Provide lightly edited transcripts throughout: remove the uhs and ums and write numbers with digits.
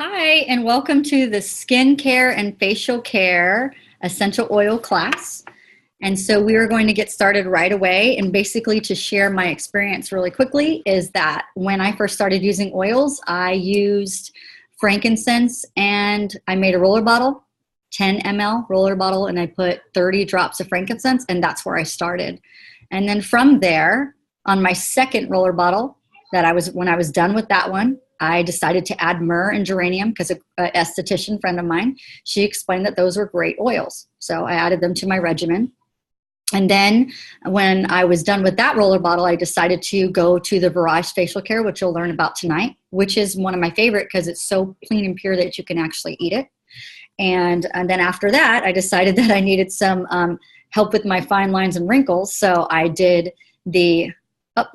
Hi, and welcome to the skincare and facial care essential oil class. And so we are going to get started right away. And basically, to share my experience really quickly, is that when I first started using oils, I used frankincense and I made a roller bottle, 10 ml roller bottle, and I put 30 drops of frankincense, and that's where I started. And then from there, on my second roller bottle, when I was done with that one, I decided to add myrrh and geranium because an esthetician friend of mine, she explained that those were great oils. So I added them to my regimen. And then when I was done with that roller bottle, I decided to go to the Virage facial care, which you'll learn about tonight, which is one of my favorite because it's so clean and pure that you can actually eat it. And then after that, I decided that I needed some help with my fine lines and wrinkles. So I did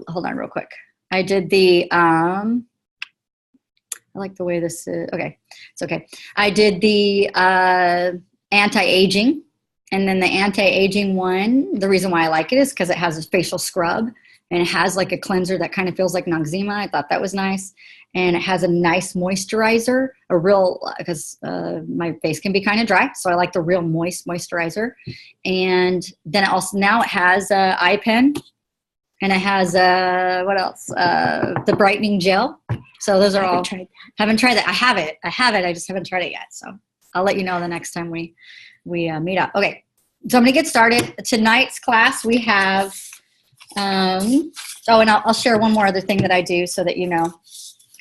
hold on real quick. I did I like the way this is. Okay, it's okay. I did the anti-aging, and then the anti-aging one, the reason why I like it is because it has a facial scrub, and it has like a cleanser that kind of feels like Noxzema. I thought that was nice. And it has a nice moisturizer, because my face can be kind of dry, so I like the real moist moisturizer. And then now it has eye pen, and it has what else? The brightening gel. So those are all. Haven't tried that. I have it. I just haven't tried it yet. So I'll let you know the next time we meet up. Okay. So I'm going to get started. Tonight's class we have. And I'll share one more other thing that I do so that you know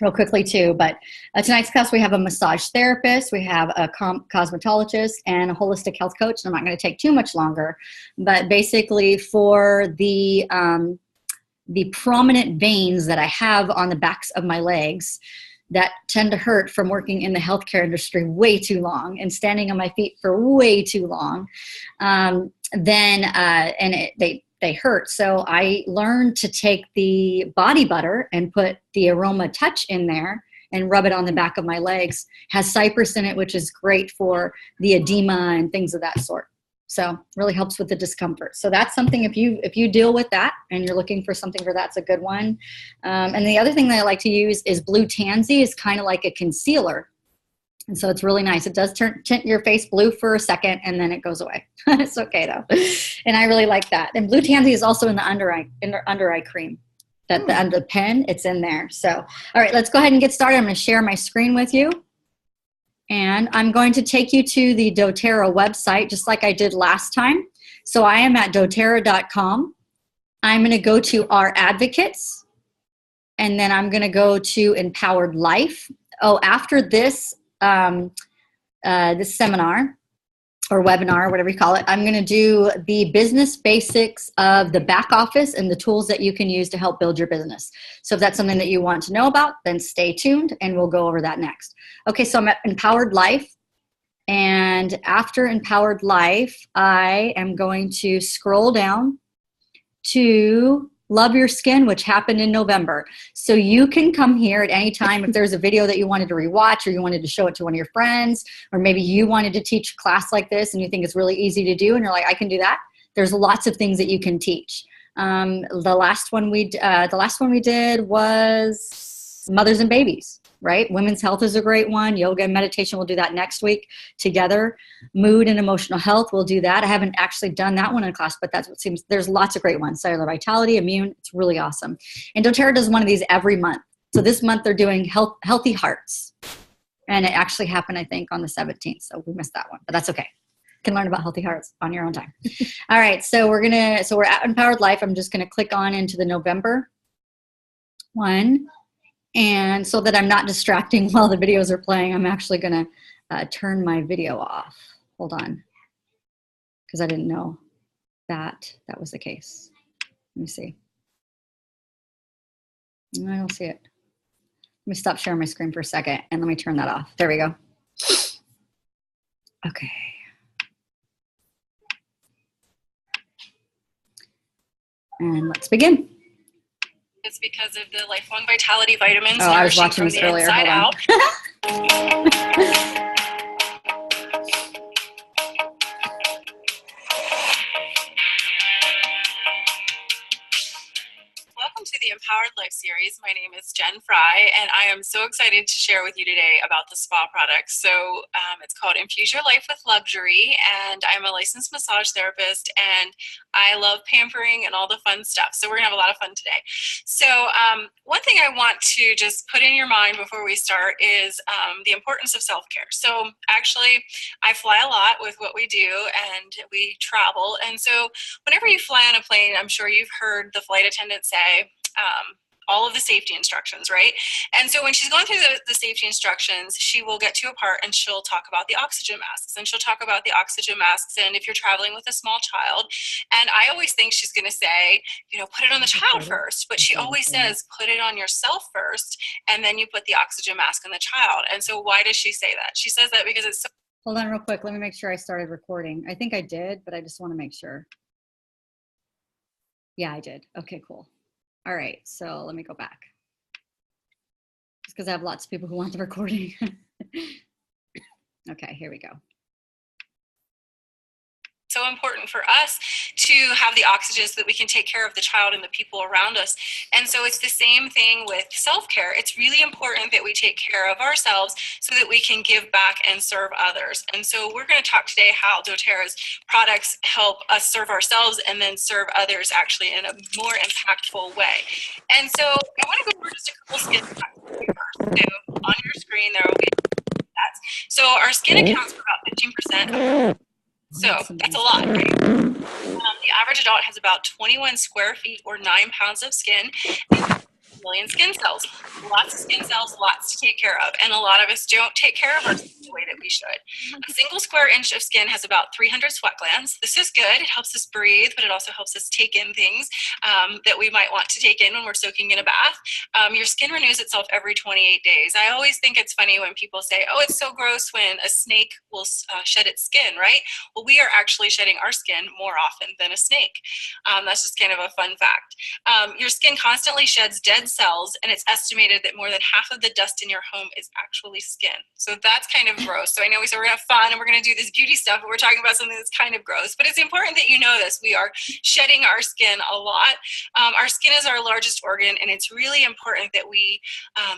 real quickly too. But tonight's class we have a massage therapist, we have a cosmetologist, and a holistic health coach. And I'm not going to take too much longer, but basically for the prominent veins that I have on the backs of my legs that tend to hurt from working in the healthcare industry way too long and standing on my feet for way too long, they hurt. So I learned to take the body butter and put the Aroma Touch in there and rub it on the back of my legs. It has cypress in it, which is great for the edema and things of that sort. So really helps with the discomfort. So that's something, if you deal with that and you're looking for something for that's a good one. And the other thing that I like to use is Blue Tansy. Is kind of like a concealer. And so it's really nice. It does tint your face blue for a second and then it goes away. It's okay though. And I really like that. And Blue Tansy is also in the under eye cream. Under the pen, it's in there. So, all right, let's go ahead and get started. I'm going to share my screen with you. And I'm going to take you to the doTERRA website, just like I did last time. So I am at doTERRA.com. I'm going to go to our advocates, and then I'm going to go to Empowered Life. After this this seminar or webinar, whatever you call it, I'm going to do the business basics of the back office and the tools that you can use to help build your business. So if that's something that you want to know about, then stay tuned and we'll go over that next. Okay, so I'm at Empowered Life. And after Empowered Life, I am going to scroll down to Love Your Skin, which happened in November. So you can come here at any time if there's a video that you wanted to rewatch, or you wanted to show it to one of your friends, or maybe you wanted to teach a class like this and you think it's really easy to do and you're like, I can do that. There's lots of things that you can teach. The last one we did was mothers and babies, right? Women's health is a great one. Yoga and meditation, we'll do that next week together. Mood and emotional health, we'll do that. I haven't actually done that one in class, but that's what seems, there's lots of great ones. Cellular vitality, immune, it's really awesome. And doTERRA does one of these every month. So this month they're doing healthy hearts. And it actually happened, I think, on the 17th. So we missed that one, but that's okay. You can learn about healthy hearts on your own time. All right, so we're at Empowered Life. I'm just gonna click on into the November one. And so that I'm not distracting while the videos are playing, I'm actually going to turn my video off. Hold on, because I didn't know that was the case. Let me see. I don't see it. Let me stop sharing my screen for a second and let me turn that off. There we go. Okay. And let's begin. It's because of the Lifelong Vitality vitamins. Oh, I was watching this earlier. Hold on. Welcome to the Empowered Empowered Life series. My name is Jen Fry, and I am so excited to share with you today about the spa products. So it's called Infuse Your Life with Luxury, and I'm a licensed massage therapist, and I love pampering and all the fun stuff. So we're gonna have a lot of fun today. So one thing I want to just put in your mind before we start is the importance of self-care. So actually, I fly a lot with what we do, and we travel. And so whenever you fly on a plane, I'm sure you've heard the flight attendant say all of the safety instructions, right? And so when she's going through the safety instructions, she will get to a part and she'll talk about the oxygen masks, and she'll talk about the oxygen masks and if you're traveling with a small child. And I always think she's going to say, you know, put it on the child first, but she always says, put it on yourself first, and then you put the oxygen mask on the child. And so why does she say that? She says that because it's so. Hold on real quick. Let me make sure I started recording. I think I did, but I just want to make sure. Yeah, I did. Okay, cool. All right, so let me go back. Just because I have lots of people who want the recording. Okay, here we go. So important for us to have the oxygen so that we can take care of the child and the people around us. And so it's the same thing with self-care. It's really important that we take care of ourselves so that we can give back and serve others. And so we're going to talk today how doTERRA's products help us serve ourselves and then serve others actually in a more impactful way. And so I want to go over just a couple skin facts first. So on your screen there will be that. So our skin accounts for about 15%. So that's a lot, right? The average adult has about 21 square feet or 9 pounds of skin, and million skin cells. Lots of skin cells, lots to take care of, and a lot of us don't take care of our skin the way that we should. A single square inch of skin has about 300 sweat glands. This is good. It helps us breathe, but it also helps us take in things that we might want to take in when we're soaking in a bath. Your skin renews itself every 28 days. I always think it's funny when people say, oh, it's so gross when a snake will shed its skin, right? Well, we are actually shedding our skin more often than a snake. That's just kind of a fun fact. Your skin constantly sheds dead cells, and it's estimated that more than half of the dust in your home is actually skin. So that's kind of gross. So I know we said we're gonna have fun and we're gonna do this beauty stuff, but we're talking about something that's kind of gross. But it's important that you know this. We are shedding our skin a lot. Our skin is our largest organ, and it's really important that we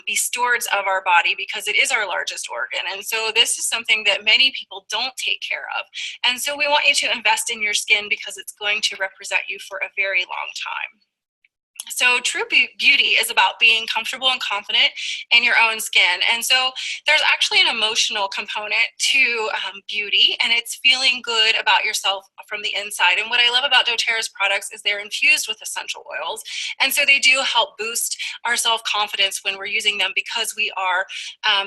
be stewards of our body because it is our largest organ. And so this is something that many people don't take care of. And so we want you to invest in your skin because it's going to represent you for a very long time. So true beauty is about being comfortable and confident in your own skin. And so there's actually an emotional component to beauty, and it's feeling good about yourself from the inside. And what I love about doTERRA's products is they're infused with essential oils. And so they do help boost our self-confidence when we're using them because we are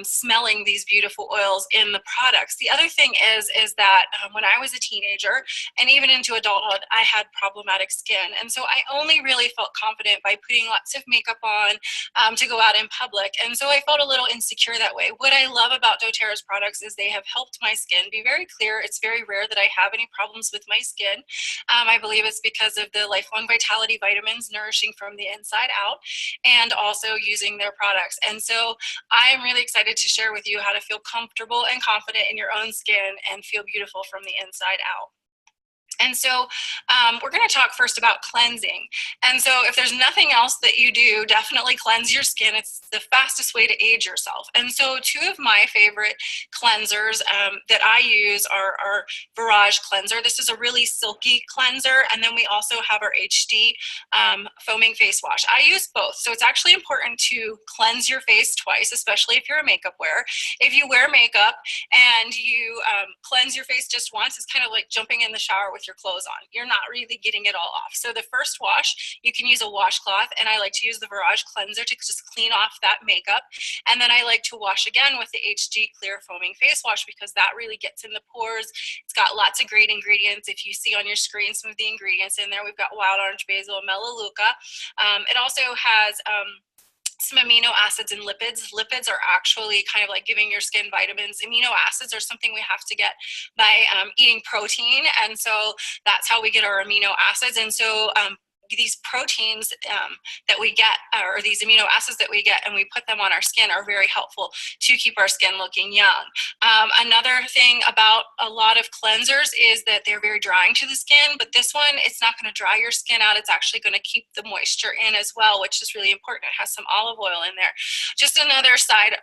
smelling these beautiful oils in the products. The other thing is that when I was a teenager and even into adulthood, I had problematic skin. And so I only really felt confident by putting lots of makeup on to go out in public. And so I felt a little insecure that way. What I love about doTERRA's products is they have helped my skin be very clear. It's very rare that I have any problems with my skin. I believe it's because of the Lifelong Vitality vitamins nourishing from the inside out and also using their products. And so I am really excited to share with you how to feel comfortable and confident in your own skin and feel beautiful from the inside out. And so we're going to talk first about cleansing. And so if there's nothing else that you do, definitely cleanse your skin. It's the fastest way to age yourself. And so two of my favorite cleansers that I use are our Virage cleanser. This is a really silky cleanser. And then we also have our HD foaming face wash. I use both. So it's actually important to cleanse your face twice, especially if you're a makeup wearer. If you wear makeup and you cleanse your face just once, it's kind of like jumping in the shower with your clothes on. You're not really getting it all off. So the first wash, you can use a washcloth, and I like to use the Virage cleanser to just clean off that makeup. And then I like to wash again with the HD Clear Foaming Face Wash because that really gets in the pores. It's got lots of great ingredients. If you see on your screen some of the ingredients in there, we've got wild orange basil and melaleuca. It also has some amino acids and lipids. Lipids are actually kind of like giving your skin vitamins. Amino acids are something we have to get by eating protein. And so that's how we get our amino acids. And so these proteins that we get, or these amino acids that we get, and we put them on our skin are very helpful to keep our skin looking young. Another thing about a lot of cleansers is that they're very drying to the skin, but this one, it's not going to dry your skin out. It's actually going to keep the moisture in as well, which is really important. It has some olive oil in there. Just another side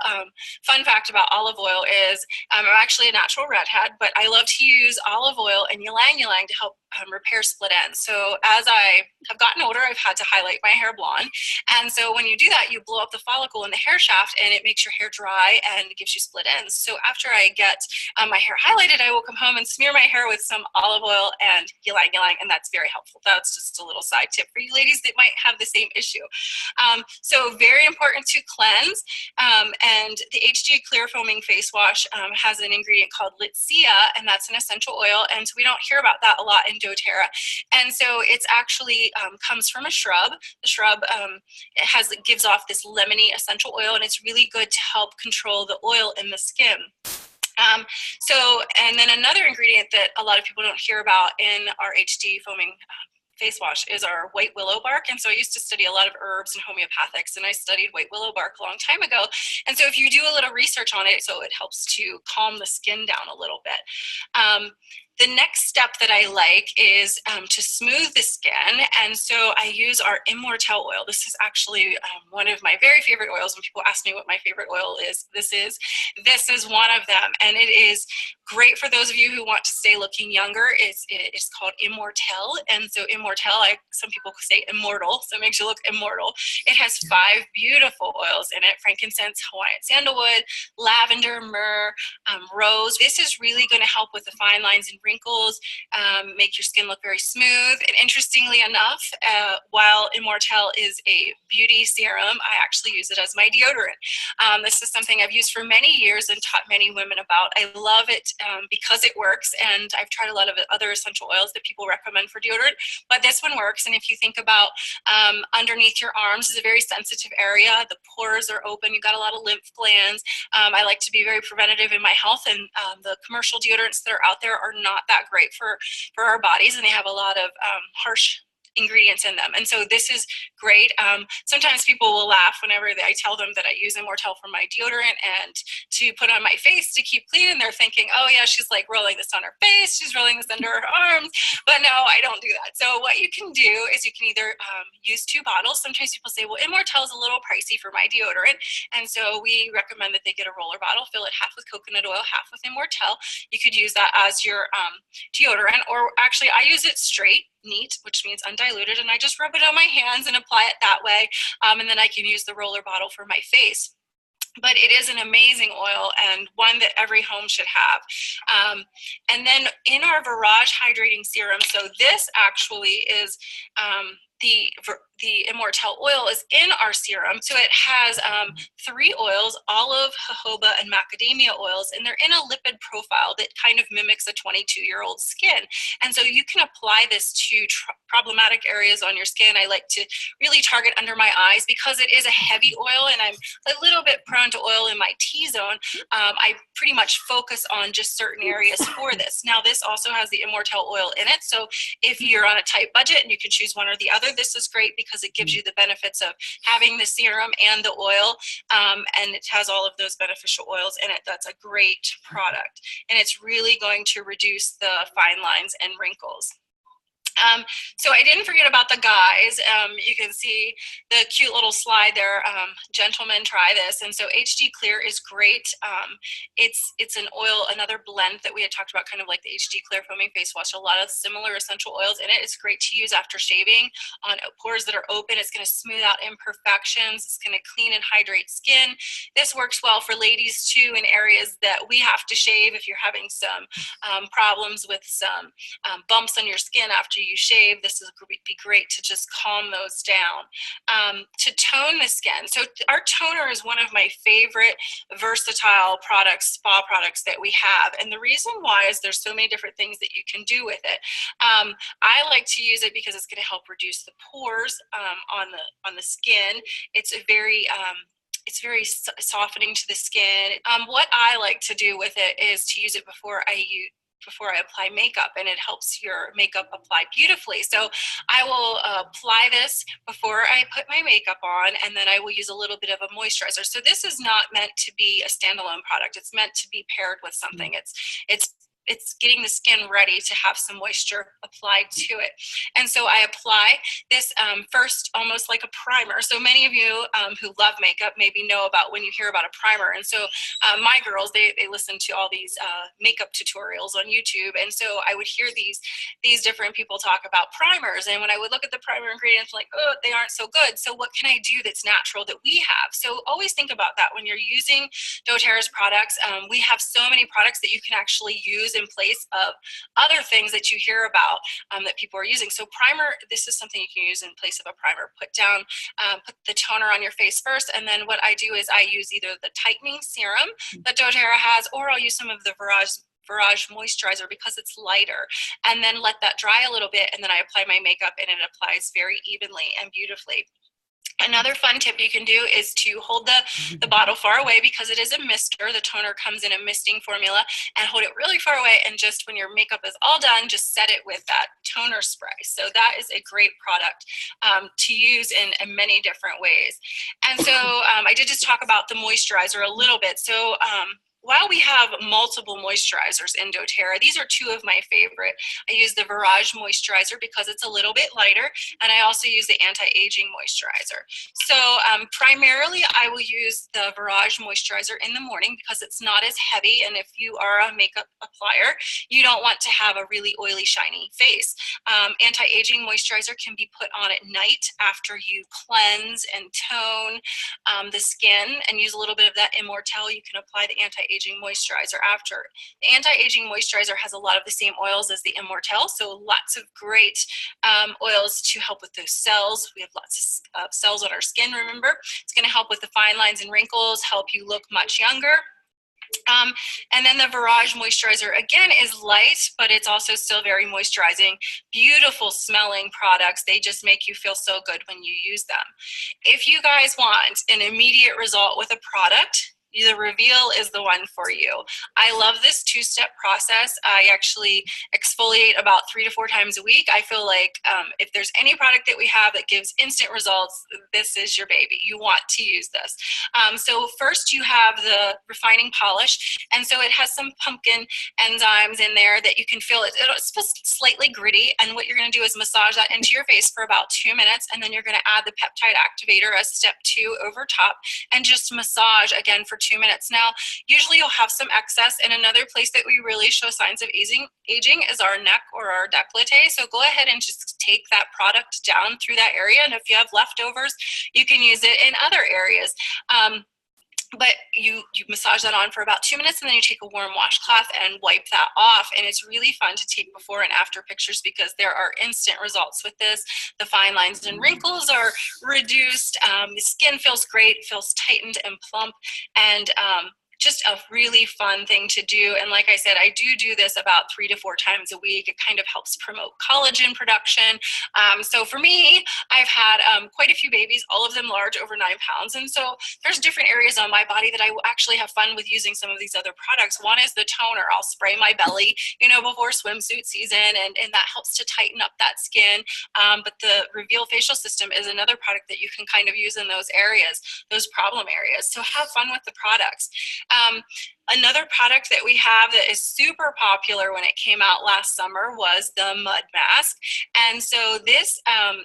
fun fact about olive oil is I'm actually a natural redhead, but I love to use olive oil and ylang ylang to help repair split ends. So as I have gotten older, I've had to highlight my hair blonde. And so when you do that, you blow up the follicle in the hair shaft and it makes your hair dry and gives you split ends. So after I get my hair highlighted, I will come home and smear my hair with some olive oil and ylang ylang, and that's very helpful. That's just a little side tip for you ladies that might have the same issue. So very important to cleanse. And the HG Clear Foaming Face Wash has an ingredient called Litsea, and that's an essential oil. And so we don't hear about that a lot in doTERRA. And so it's actually comes from a shrub. The shrub it gives off this lemony essential oil, and it's really good to help control the oil in the skin. And then another ingredient that a lot of people don't hear about in our HG Foaming face wash is our white willow bark. And so I used to study a lot of herbs and homeopathics, and I studied white willow bark a long time ago. And so if you do a little research on it, so it helps to calm the skin down a little bit. The next step that I like is to smooth the skin, and so I use our Immortelle oil. This is actually one of my very favorite oils. When people ask me what my favorite oil is, this is one of them, and it is great for those of you who want to stay looking younger. It's called Immortelle, and so Immortelle, some people say immortal, so it makes you look immortal. It has 5 beautiful oils in it: frankincense, Hawaiian sandalwood, lavender, myrrh, rose. This is really going to help with the fine lines and wrinkles, make your skin look very smooth. And interestingly enough, while Immortelle is a beauty serum, I actually use it as my deodorant. This is something I've used for many years and taught many women about. I love it because it works, and I've tried a lot of other essential oils that people recommend for deodorant, but this one works. And if you think about underneath your arms is a very sensitive area. The pores are open. You've got a lot of lymph glands. I like to be very preventative in my health, and the commercial deodorants that are out there are not that great for our bodies, and they have a lot of harsh ingredients in them. And so this is great. Sometimes people will laugh whenever I tell them that I use Immortelle for my deodorant and to put on my face to keep clean, and they're thinking, oh yeah, she's like rolling this on her face, she's rolling this under her arms. But no, I don't do that. So what you can do is you can either use 2 bottles. Sometimes people say, well, Immortelle is a little pricey for my deodorant, and so we recommend that they get a roller bottle, fill it half with coconut oil, half with Immortelle. You could use that as your deodorant, or actually I use it straight, neat, which means undiluted, and I just rub it on my hands and apply it that way, and then I can use the roller bottle for my face. But it is an amazing oil, and one that every home should have. And then in our Virage Hydrating Serum, so this actually is the Immortelle oil is in our serum. So it has 3 oils: olive, jojoba, and macadamia oils, and they're in a lipid profile that kind of mimics a 22-year-old skin. And so you can apply this to problematic areas on your skin. I like to really target under my eyes because it is a heavy oil, and I'm a little bit prone to oil in my T-zone. I pretty much focus on just certain areas for this. Now, this also has the Immortelle oil in it, so if you're on a tight budget and you can choose one or the other, this is great because it gives you the benefits of having the serum and the oil, and it has all of those beneficial oils in it. That's a great product, and it's really going to reduce the fine lines and wrinkles. So I didn't forget about the guys. You can see the cute little slide there. Gentlemen, try this. And so HG Clear is great. It's an oil, another blend that we had talked about, kind of like the HG Clear Foaming Face Wash. A lot of similar essential oils in it. It's great to use after shaving on pores that are open. It's going to smooth out imperfections. It's going to clean and hydrate skin. This works well for ladies too in areas that we have to shave. If you're having some problems with some bumps on your skin after you shave, this would be great to just calm those down. To tone the skin, so our toner is one of my favorite versatile products, spa products that we have, and the reason why is there's so many different things that you can do with it. I like to use it because it's going to help reduce the pores on the skin. It's very softening to the skin. What I like to do with it is to use it before I before I apply makeup, and it helps your makeup apply beautifully. So I will apply this before I put my makeup on, and then I will use a little bit of a moisturizer. So this is not meant to be a standalone product. It's meant to be paired with something. It's getting the skin ready to have some moisture applied to it. And so I apply this first almost like a primer. So many of you who love makeup maybe know about when you hear about a primer. And so my girls, they listen to all these makeup tutorials on YouTube. And so I would hear these different people talk about primers. And when I would look at the primer ingredients, like, oh, they aren't so good. So what can I do that's natural that we have? So always think about that when you're using doTERRA's products. We have so many products that you can actually use in place of other things that you hear about that people are using. So primer, this is something you can use in place of a primer. Put the toner on your face first, and then what I do is I use either the tightening serum that doTERRA has, or I'll use some of the Virage moisturizer because it's lighter, and then let that dry a little bit, and then I apply my makeup, and it applies very evenly and beautifully. Another fun tip you can do is to hold the bottle far away, because it is a mister. The toner comes in a misting formula, and hold it really far away, and just when your makeup is all done, just set it with that toner spray. So that is a great product to use in many different ways. And so I did just talk about the moisturizer a little bit. So while we have multiple moisturizers in doTERRA, these are two of my favorite. I use the Virage moisturizer because it's a little bit lighter, and I also use the anti-aging moisturizer. So primarily I will use the Virage moisturizer in the morning because it's not as heavy, and if you are a makeup applier, you don't want to have a really oily, shiny face. Anti-aging moisturizer can be put on at night after you cleanse and tone the skin, and use a little bit of that Immortelle. You can apply the anti-aging moisturizer after. The anti-aging moisturizer has a lot of the same oils as the Immortelle, so lots of great oils to help with those cells. We have lots of cells on our skin, remember. It's going to help with the fine lines and wrinkles, help you look much younger. And then the Virage moisturizer, again, is light, but it's also still very moisturizing. Beautiful smelling products. They just make you feel so good when you use them. If you guys want an immediate result with a product, the Reveal is the one for you. I love this two-step process. I actually exfoliate about 3 to 4 times a week. I feel like if there's any product that we have that gives instant results, this is your baby. You want to use this. So first you have the refining polish, and so it has some pumpkin enzymes in there that you can feel. It's slightly gritty, and what you're going to do is massage that into your face for about 2 minutes, and then you're going to add the peptide activator as step 2 over top, and just massage again for 2 minutes. Now, usually you'll have some excess, and another place that we really show signs of aging is our neck or our décolleté. So go ahead and just take that product down through that area, and if you have leftovers, you can use it in other areas. But you massage that on for about 2 minutes, and then you take a warm washcloth and wipe that off. And it's really fun to take before and after pictures because there are instant results with this. The fine lines and wrinkles are reduced. The skin feels great, feels tightened and plump, and just a really fun thing to do. And like I said, I do this about 3 to 4 times a week. It kind of helps promote collagen production. So for me, I've had quite a few babies, all of them large, over 9 pounds. And so there's different areas on my body that I will actually have fun with using some of these other products. One is the toner. I'll spray my belly, before swimsuit season, and that helps to tighten up that skin. But the Reveal facial system is another product that you can kind of use in those areas, those problem areas. So have fun with the products. Another product that we have that is super popular when it came out last summer was the Mud Mask. And so this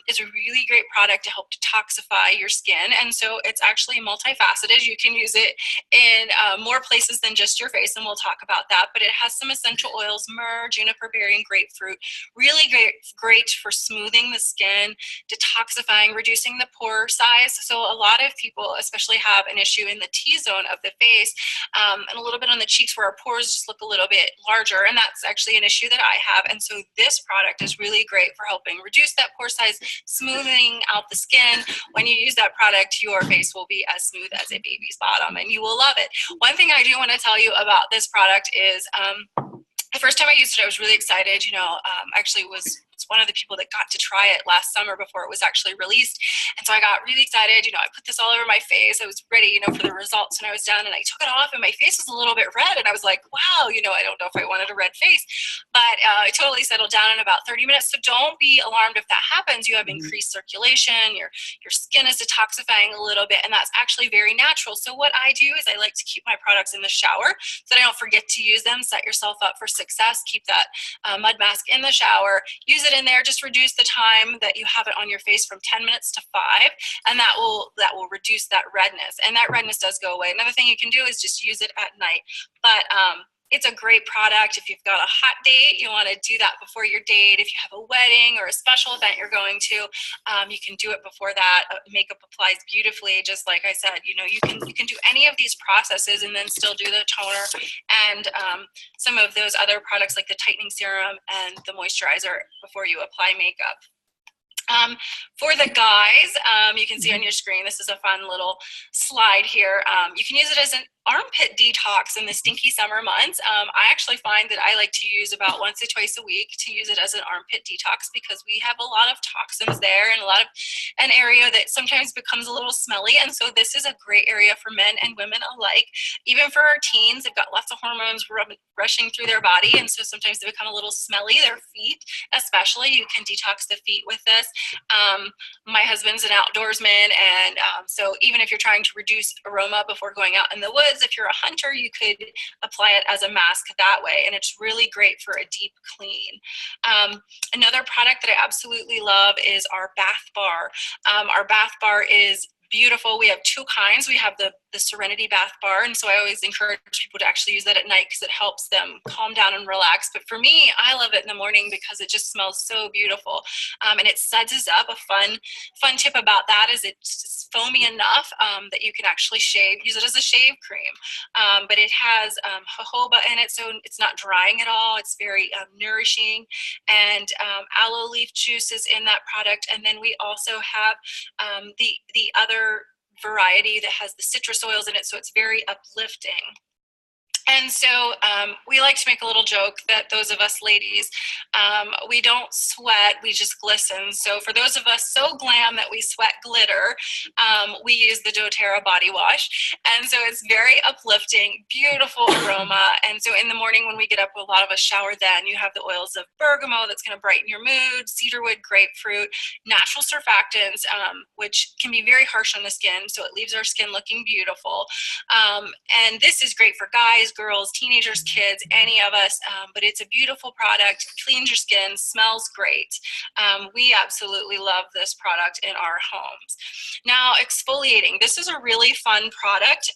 is a really great product to help detoxify your skin. And so it's actually multifaceted. You can use it in more places than just your face, and we'll talk about that. But it has some essential oils, myrrh, juniper berry, and grapefruit. Really great for smoothing the skin, detoxifying, reducing the pore size. So a lot of people especially have an issue in the T-zone of the face, and a little bit on the cheeks where our pores just look a little bit larger, and that's actually an issue that I have. And so this product is really great for helping reduce that pore size, smoothing out the skin. When you use that product, your face will be as smooth as a baby's bottom, and you will love it. One thing I do want to tell you about this product is the first time I used it, I was really excited. Actually was one of the people that got to try it last summer before it was actually released. And so I got really excited. I put this all over my face. I was ready, for the results when I was done, and I took it off and my face was a little bit red. And I was like, wow, I don't know if I wanted a red face, but it totally settled down in about 30 minutes. So don't be alarmed if that happens. You have increased circulation, your skin is detoxifying a little bit, and that's actually very natural. So what I do is I like to keep my products in the shower so that I don't forget to use them. Set yourself up for success. Keep that mud mask in the shower. Use it in there. Just reduce the time that you have it on your face from 10 minutes to 5, and that will reduce that redness. And that redness does go away. Another thing you can do is just use it at night. But it's a great product. If you've got a hot date, you want to do that before your date. If you have a wedding or a special event you're going to, you can do it before that. Makeup applies beautifully, just like I said. You can do any of these processes and then still do the toner and some of those other products like the tightening serum and the moisturizer before you apply makeup. For the guys, you can see on your screen, this is a fun little slide here. You can use it as an armpit detox in the stinky summer months. I actually find that I like to use about once or twice a week to use it as an armpit detox because we have a lot of toxins there and an area that sometimes becomes a little smelly. And so this is a great area for men and women alike. Even for our teens, they've got lots of hormones rushing through their body. And so sometimes they become a little smelly, their feet especially. You can detox the feet with this. My husband's an outdoorsman, and so even if you're trying to reduce aroma before going out in the woods, if you're a hunter, you could apply it as a mask that way, and it's really great for a deep clean. Another product that I absolutely love is our bath bar. Our bath bar is beautiful. We have two kinds. We have the Serenity Bath Bar, and so I always encourage people to actually use that at night because it helps them calm down and relax. But for me, I love it in the morning because it just smells so beautiful, and it suds up. A fun tip about that is it's foamy enough that you can actually use it as a shave cream. But it has jojoba in it, so it's not drying at all. It's very nourishing, and aloe leaf juice is in that product. And then we also have the other variety that has the citrus oils in it, so it's very uplifting. And so we like to make a little joke that those of us ladies, we don't sweat, we just glisten. So for those of us so glam that we sweat glitter, we use the doTERRA body wash. And so it's very uplifting, beautiful aroma. And so in the morning when we get up, a lot of us shower then. You have the oils of bergamot that's going to brighten your mood, cedarwood, grapefruit, natural surfactants, which can be very harsh on the skin. So it leaves our skin looking beautiful. And this is great for guys, girls, teenagers, kids, any of us, but it's a beautiful product, cleans your skin, smells great. We absolutely love this product in our homes. Now, exfoliating. This is a really fun product,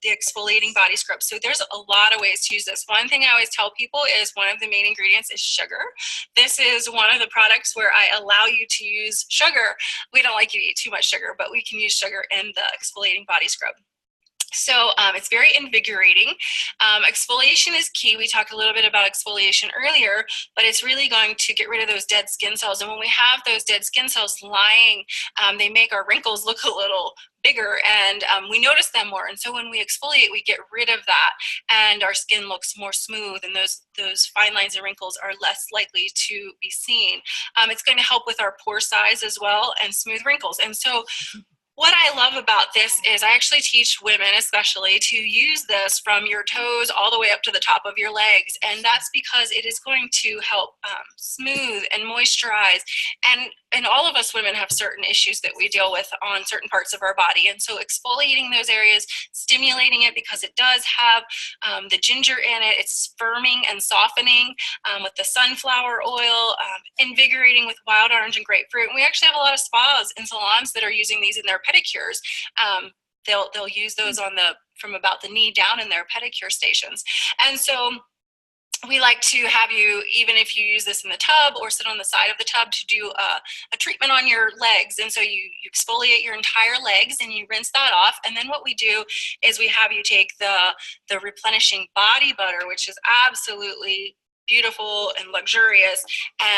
the exfoliating body scrub. So there's a lot of ways to use this. One thing I always tell people is one of the main ingredients is sugar. This is one of the products where I allow you to use sugar. We don't like you to eat too much sugar, but we can use sugar in the exfoliating body scrub. So it's very invigorating. Exfoliation is key. We talked a little bit about exfoliation earlier, but it's really going to get rid of those dead skin cells. And when we have those dead skin cells lying, they make our wrinkles look a little bigger, and we notice them more. And so when we exfoliate, we get rid of that, and our skin looks more smooth, and those fine lines and wrinkles are less likely to be seen. It's going to help with our pore size as well and smooth wrinkles. And so what I love about this is I actually teach women especially to use this from your toes all the way up to the top of your legs. And that's because it is going to help smooth and moisturize. And all of us women have certain issues that we deal with on certain parts of our body. And so exfoliating those areas, stimulating it because it does have the ginger in it. It's firming and softening with the sunflower oil, invigorating with wild orange and grapefruit. And we actually have a lot of spas and salons that are using these in their pedicures. They'll use those from about the knee down in their pedicure stations. And so we like to have you, even if you use this in the tub or sit on the side of the tub, to do a treatment on your legs. And so you exfoliate your entire legs and you rinse that off. And then what we do is we have you take the replenishing body butter, which is absolutely beautiful and luxurious,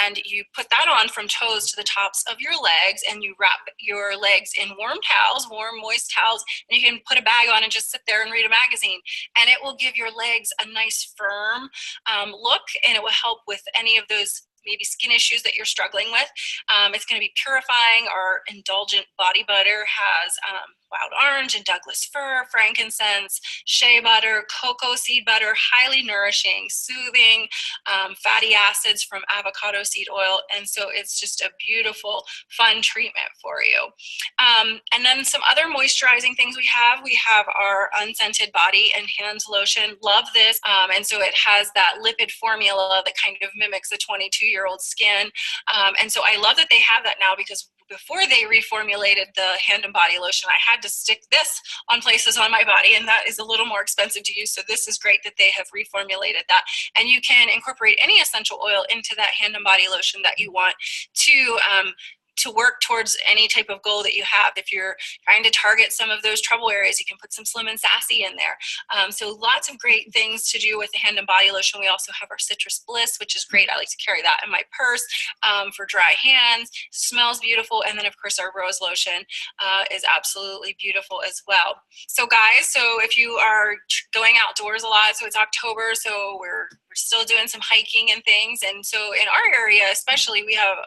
and you put that on from toes to the tops of your legs, and you wrap your legs in warm towels, warm moist towels, and you can put a bag on and just sit there and read a magazine, and it will give your legs a nice firm look, and it will help with any of those maybe skin issues that you're struggling with. It's going to be purifying. Our indulgent body butter has wild orange and Douglas fir, frankincense, shea butter, cocoa seed butter, highly nourishing, soothing, fatty acids from avocado seed oil. And so it's just a beautiful, fun treatment for you. And then some other moisturizing things we have our unscented body and hands lotion. Love this. And so it has that lipid formula that kind of mimics a 22-year-old skin. And so I love that they have that now, because before they reformulated the hand and body lotion, I had to stick this on places on my body, and that is a little more expensive to use. So this is great that they have reformulated that. And you can incorporate any essential oil into that hand and body lotion that you want to work towards any type of goal that you have. If you're trying to target some of those trouble areas, you can put some Slim and Sassy in there. So lots of great things to do with the hand and body lotion. We also have our Citrus Bliss, which is great. I like to carry that in my purse for dry hands. Smells beautiful. And then of course our rose lotion is absolutely beautiful as well. So guys, so if you are going outdoors a lot, so it's October, so we're still doing some hiking and things. And so in our area especially, we have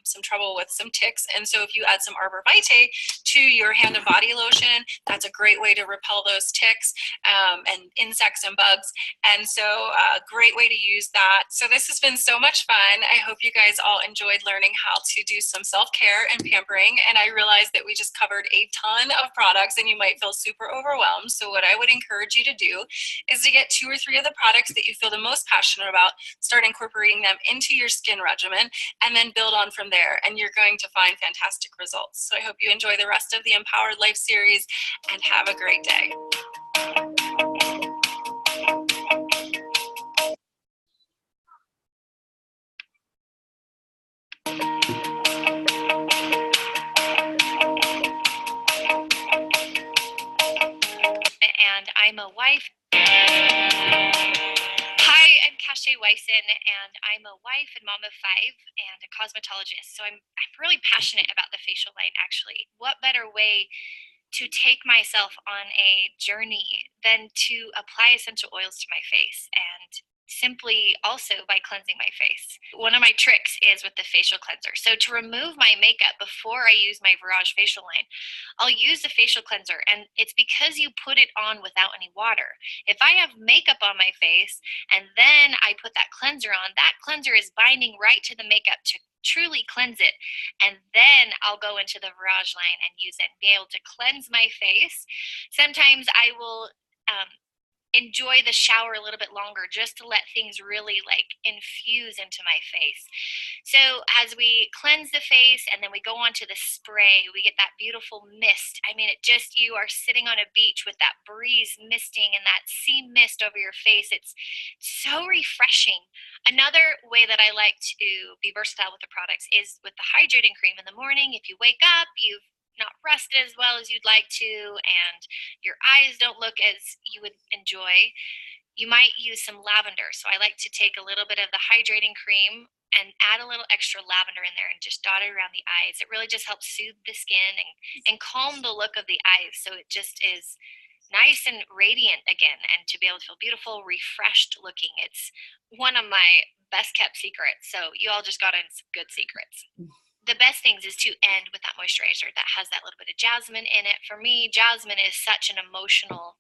some trouble with some ticks. And so if you add some Arbor Vitae to your hand and body lotion, that's a great way to repel those ticks and insects and bugs. And so a great way to use that. So this has been so much fun. I hope you guys all enjoyed learning how to do some self-care and pampering. And I realized that we just covered a ton of products and you might feel super overwhelmed. So what I would encourage you to do is to get 2 or 3 of the products that you feel the most passionate about, start incorporating them into your skin regimen, and then build on from there. And you're going to find fantastic results. So I hope you enjoy the rest of the Empowered Life series and have a great day. And I'm a wife. Hi, I'm Kashay Wyson, and I'm a wife and mom of 5 and a cosmetologist. So I'm really passionate about the facial line, actually. What better way to take myself on a journey than to apply essential oils to my face, and simply also by cleansing my face. One of my tricks is with the facial cleanser. So to remove my makeup before I use my Virage facial line, I'll use the facial cleanser, and it's because you put it on without any water. If I have makeup on my face and then I put that cleanser on, that cleanser is binding right to the makeup to truly cleanse it. And then I'll go into the Virage line and use it and be able to cleanse my face. Sometimes I will enjoy the shower a little bit longer just to let things really like infuse into my face. So as we cleanse the face and then we go on to the spray, we get that beautiful mist. I mean, you are sitting on a beach with that breeze misting and that sea mist over your face. It's so refreshing. Another way that I like to be versatile with the products is with the hydrating cream in the morning. If you wake up, you've not rested as well as you'd like to, and your eyes don't look as you would enjoy, you might use some lavender. So I like to take a little bit of the hydrating cream and add a little extra lavender in there and just dot it around the eyes. It really just helps soothe the skin and calm the look of the eyes, so it just is nice and radiant again, and to be able to feel beautiful, refreshed looking. It's one of my best kept secrets, so you all just got in some good secrets. The best things is to end with that moisturizer that has that little bit of jasmine in it. For me, jasmine is such an emotional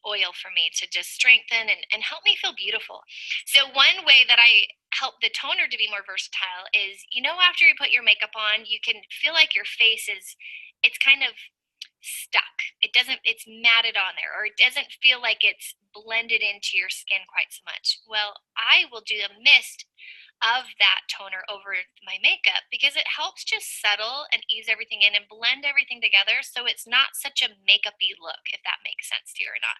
oil for me to just strengthen and help me feel beautiful. So one way that I help the toner to be more versatile is, after you put your makeup on, you can feel like your face it's kind of stuck. It's matted on there, or it doesn't feel like it's blended into your skin quite so much. Well, I will do a mist of that toner over my makeup because it helps just settle and ease everything in and blend everything together, so it's not such a makeup-y look, if that makes sense to you or not.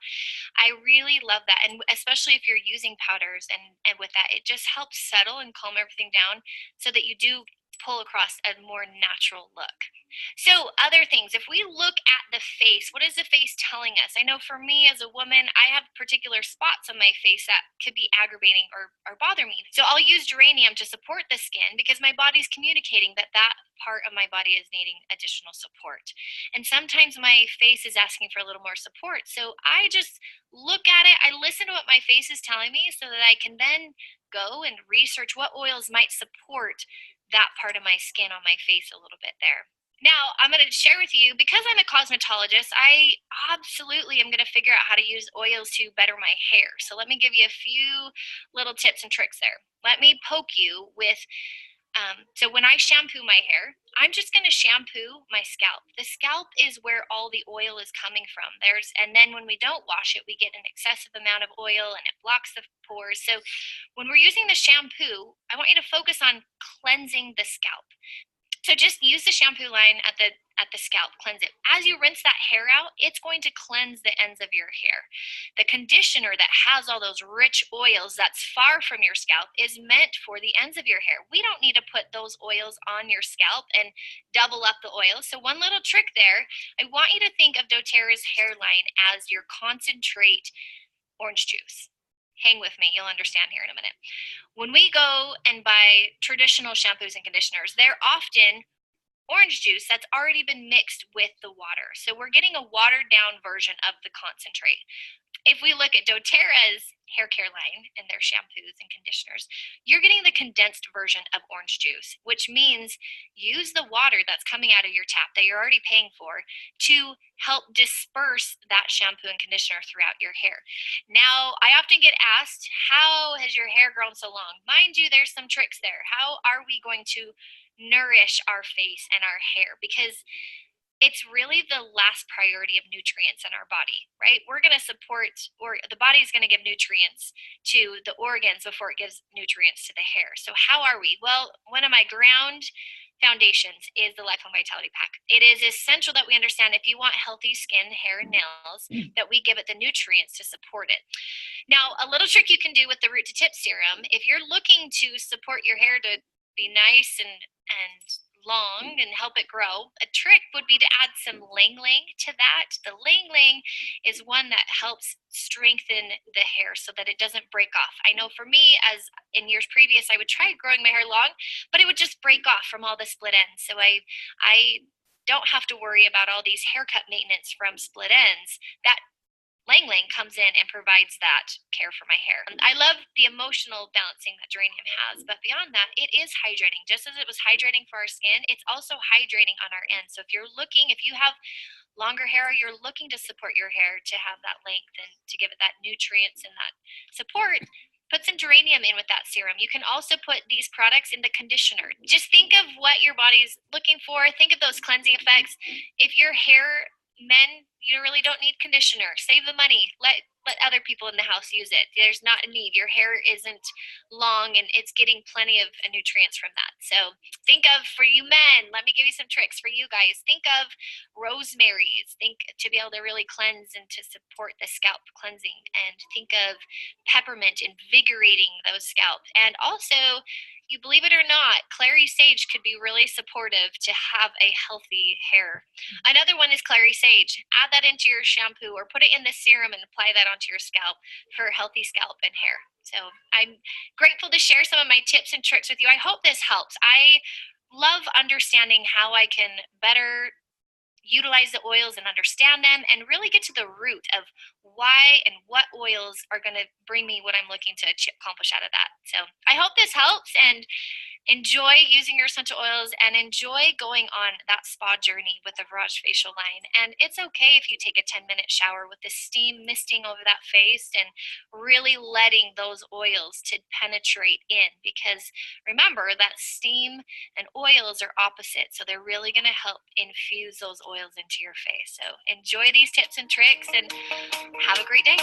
I really love that, and especially if you're using powders and with that, it just helps settle and calm everything down so that you do pull across a more natural look. So other things, if we look at the face, what is the face telling us? I know for me as a woman, I have particular spots on my face that could be aggravating or bother me. So I'll use geranium to support the skin because my body's communicating that part of my body is needing additional support. And sometimes my face is asking for a little more support. So I just look at it, I listen to what my face is telling me so that I can then go and research what oils might support that part of my skin on my face a little bit there. Now, I'm going to share with you, because I'm a cosmetologist, I absolutely am going to figure out how to use oils to better my hair. So let me give you a few little tips and tricks there. Let me poke you with, so when I shampoo my hair, I'm just going to shampoo my scalp. The scalp is where all the oil is coming from. And then when we don't wash it, we get an excessive amount of oil and it blocks the pores. So when we're using the shampoo, I want you to focus on cleansing the scalp. So just use the shampoo line at the scalp, cleanse it. As you rinse that hair out, it's going to cleanse the ends of your hair. The conditioner that has all those rich oils that's far from your scalp is meant for the ends of your hair. We don't need to put those oils on your scalp and double up the oil. So one little trick there, I want you to think of doTERRA's hairline as your concentrate orange juice. Hang with me, you'll understand here in a minute. When we go and buy traditional shampoos and conditioners, they're often orange juice that's already been mixed with the water. So we're getting a watered down version of the concentrate. If we look at doTERRA's hair care line and their shampoos and conditioners, you're getting the condensed version of orange juice, which means use the water that's coming out of your tap that you're already paying for to help disperse that shampoo and conditioner throughout your hair. Now, I often get asked, how has your hair grown so long? Mind you, there's some tricks there. How are we going to nourish our face and our hair? Because it's really the last priority of nutrients in our body, right? We're going to support, or the body is going to give nutrients to the organs before it gives nutrients to the hair. So how are we? Well, one of my ground foundations is the Lifelong Vitality Pack. It is essential that we understand, if you want healthy skin, hair, and nails, that we give it the nutrients to support it. Now, a little trick you can do with the Root to Tip serum, if you're looking to support your hair to be nice and long and help it grow, a trick would be to add some Ling Ling to that. The Ling Ling is one that helps strengthen the hair so that it doesn't break off. I know for me, as in years previous, I would try growing my hair long, but it would just break off from all the split ends. So I don't have to worry about all these haircut maintenance from split ends. That Ling Ling comes in and provides that care for my hair. I love the emotional balancing that geranium has, but beyond that, it is hydrating. Just as it was hydrating for our skin, it's also hydrating on our ends. So if you have longer hair, you're looking to support your hair to have that length and to give it that nutrients and that support, put some geranium in with that serum. You can also put these products in the conditioner. Just think of what your body's looking for. Think of those cleansing effects. If your hair, men, you really don't need conditioner. Save the money. Let other people in the house use it. There's not a need. Your hair isn't long and it's getting plenty of nutrients from that. So think of, for you men, let me give you some tricks for you guys. Think of rosemaries. Think to be able to really cleanse and to support the scalp cleansing. And think of peppermint invigorating those scalp. And also, you believe it or not, clary sage could be really supportive to have a healthy hair. Another one is clary sage. Add that into your shampoo or put it in the serum and apply that onto your scalp for healthy scalp and hair. So I'm grateful to share some of my tips and tricks with you. I hope this helps. I love understanding how I can better utilize the oils and understand them and really get to the root of why and what oils are going to bring me what I'm looking to accomplish out of that. So I hope this helps, and enjoy using your essential oils and enjoy going on that spa journey with the Virage facial line. And it's okay if you take a 10-minute shower with the steam misting over that face and really letting those oils to penetrate in, because remember that steam and oils are opposite, so they're really going to help infuse those oils into your face. So enjoy these tips and tricks and have a great day.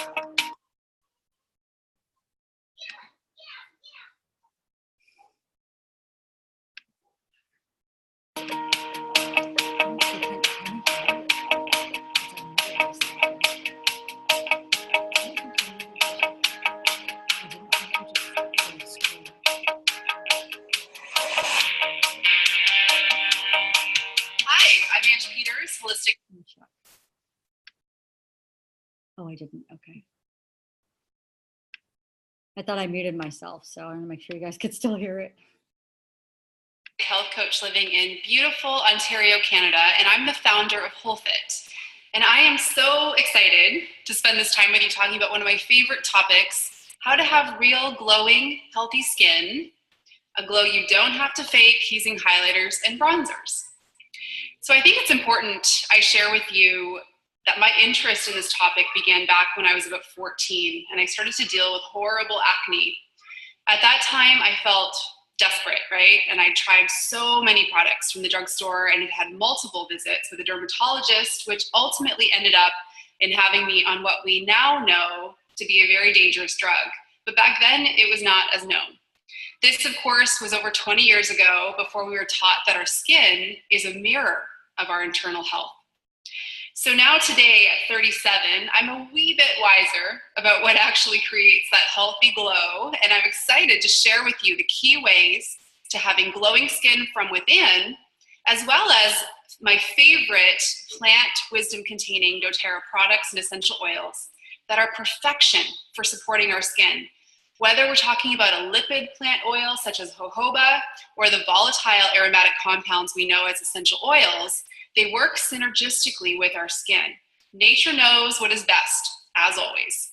Hi, I'm Angie Peters, Holistic. Oh, I didn't. Okay. I thought I muted myself, so I want to make sure you guys could still hear it. Health coach living in beautiful Ontario, Canada, and I'm the founder of WholeFit. And I am so excited to spend this time with you talking about one of my favorite topics, how to have real glowing, healthy skin, a glow you don't have to fake using highlighters and bronzers. So I think it's important I share with you that my interest in this topic began back when I was about 14, and I started to deal with horrible acne. At that time, I felt desperate, right? And I tried so many products from the drugstore and had multiple visits with a dermatologist, which ultimately ended up in having me on what we now know to be a very dangerous drug. But back then, it was not as known. This, of course, was over 20 years ago, before we were taught that our skin is a mirror of our internal health. So now today at 37, I'm a wee bit wiser about what actually creates that healthy glow, and I'm excited to share with you the key ways to having glowing skin from within, as well as my favorite plant wisdom containing doTERRA products and essential oils that are perfection for supporting our skin. Whether we're talking about a lipid plant oil such as jojoba or the volatile aromatic compounds we know as essential oils, they work synergistically with our skin. Nature knows what is best, as always.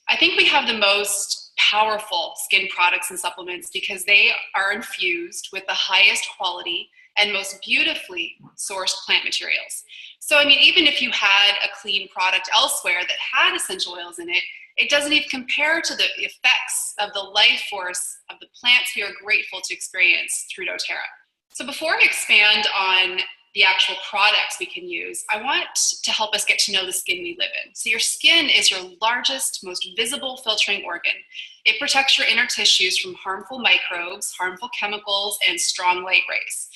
I think we have the most powerful skin products and supplements because they are infused with the highest quality and most beautifully sourced plant materials. So, I mean, even if you had a clean product elsewhere that had essential oils in it, it doesn't even compare to the effects of the life force of the plants we are grateful to experience through doTERRA. So before I expand on the actual products we can use, I want to help us get to know the skin we live in. So your skin is your largest, most visible filtering organ. It protects your inner tissues from harmful microbes, harmful chemicals, and strong light rays.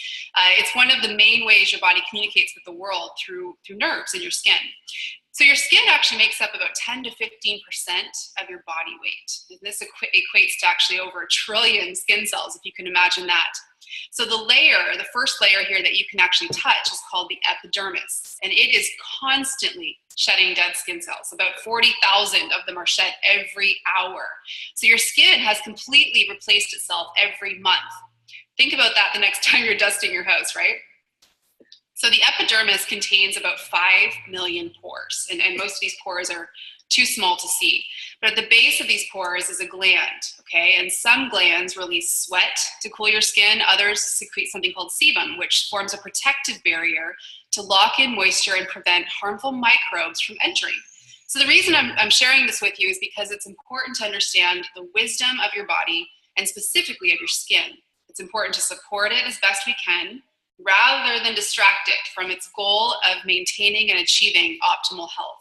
It's one of the main ways your body communicates with the world through nerves in your skin. So your skin actually makes up about 10 to 15% of your body weight. And this equates to actually over 1 trillion skin cells, if you can imagine that. So the first layer here that you can actually touch is called the epidermis, and it is constantly shedding dead skin cells. About 40,000 of them are shed every hour. So your skin has completely replaced itself every month. Think about that the next time you're dusting your house, right? So the epidermis contains about 5 million pores, and most of these pores are too small to see. But at the base of these pores is a gland, okay? And some glands release sweat to cool your skin. Others secrete something called sebum, which forms a protective barrier to lock in moisture and prevent harmful microbes from entering. So the reason I'm sharing this with you is because it's important to understand the wisdom of your body and specifically of your skin. It's important to support it as best we can, rather than distract it from its goal of maintaining and achieving optimal health.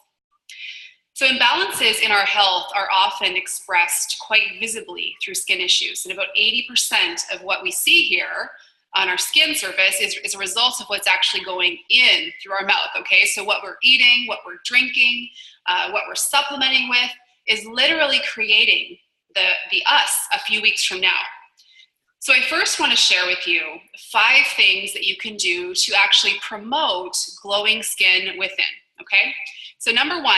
So imbalances in our health are often expressed quite visibly through skin issues. And about 80% of what we see here on our skin surface is a result of what's actually going in through our mouth, okay? So what we're eating, what we're drinking, what we're supplementing with is literally creating the us a few weeks from now. So I first want to share with you 5 things that you can do to actually promote glowing skin within, okay? So number 1,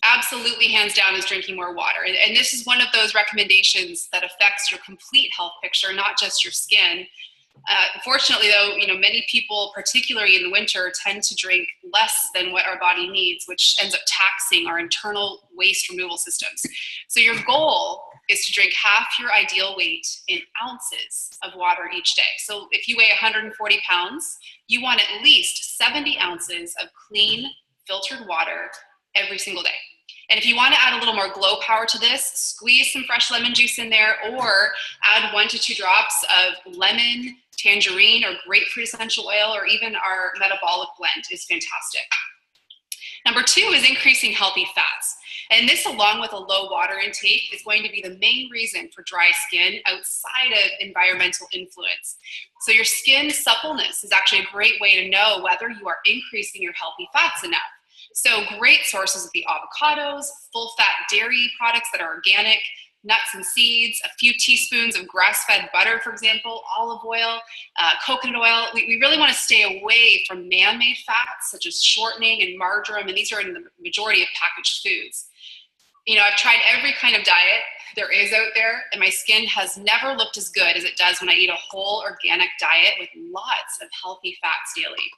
absolutely hands down, is drinking more water. And this is one of those recommendations that affects your complete health picture, not just your skin. Unfortunately, though, many people, particularly in the winter, tend to drink less than what our body needs, which ends up taxing our internal waste removal systems. So your goal is to drink half your ideal weight in ounces of water each day. So if you weigh 140 pounds, you want at least 70 ounces of clean, filtered water every single day. And if you want to add a little more glow power to this, squeeze some fresh lemon juice in there, or add 1 to 2 drops of lemon, tangerine, or grapefruit essential oil, or even our metabolic blend is fantastic. Number 2 is increasing healthy fats. And this, along with a low water intake, is going to be the main reason for dry skin outside of environmental influence. So your skin suppleness is actually a great way to know whether you are increasing your healthy fats enough. So great sources would be avocados, full-fat dairy products that are organic, nuts and seeds, a few teaspoons of grass-fed butter, for example, olive oil, coconut oil. We really want to stay away from man-made fats such as shortening and marjoram, and these are in the majority of packaged foods. I've tried every kind of diet there is out there, and my skin has never looked as good as it does when I eat a whole organic diet with lots of healthy fats daily.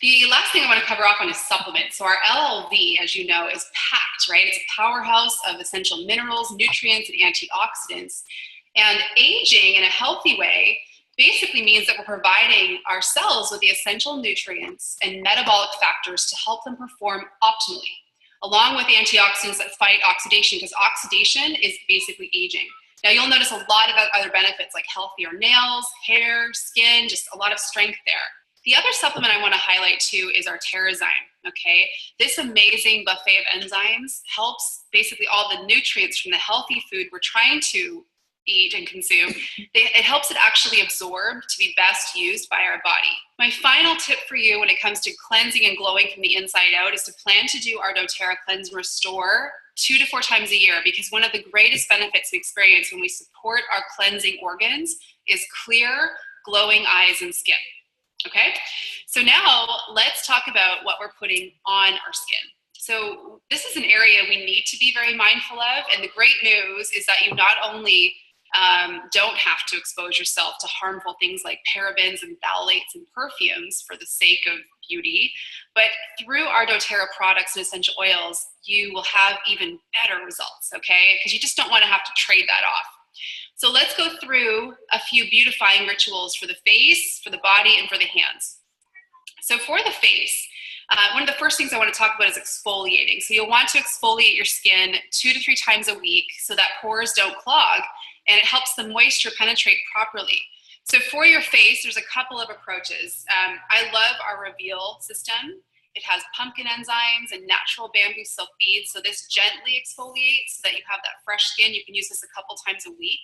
The last thing I want to cover off on is supplements. So our LLV, as you know, is packed packed, right? It's a powerhouse of essential minerals, nutrients, and antioxidants. And aging in a healthy way basically means that we're providing our cells with the essential nutrients and metabolic factors to help them perform optimally, along with antioxidants that fight oxidation, because oxidation is basically aging. Now you'll notice a lot of other benefits like healthier nails, hair, skin, just a lot of strength there. The other supplement I want to highlight too is our Terrazyme, okay? This amazing buffet of enzymes helps basically all the nutrients from the healthy food we're trying to eat and consume. It helps it actually absorb to be best used by our body. My final tip for you when it comes to cleansing and glowing from the inside out is to plan to do our doTERRA Cleanse and Restore 2 to 4 times a year, because one of the greatest benefits we experience when we support our cleansing organs is clear, glowing eyes and skin. Okay, so now let's talk about what we're putting on our skin. So this is an area we need to be very mindful of, and the great news is that you not only don't have to expose yourself to harmful things like parabens and phthalates and perfumes for the sake of beauty, but through our doTERRA products and essential oils, you will have even better results, okay? Because you just don't want to have to trade that off. So let's go through a few beautifying rituals for the face, for the body, and for the hands. So for the face, one of the first things I want to talk about is exfoliating. So you'll want to exfoliate your skin 2 to 3 times a week so that pores don't clog, and it helps the moisture penetrate properly. So for your face, there's a couple of approaches. I love our Reveal system. It has pumpkin enzymes and natural bamboo silk beads. So this gently exfoliates so that you have that fresh skin. You can use this a couple times a week.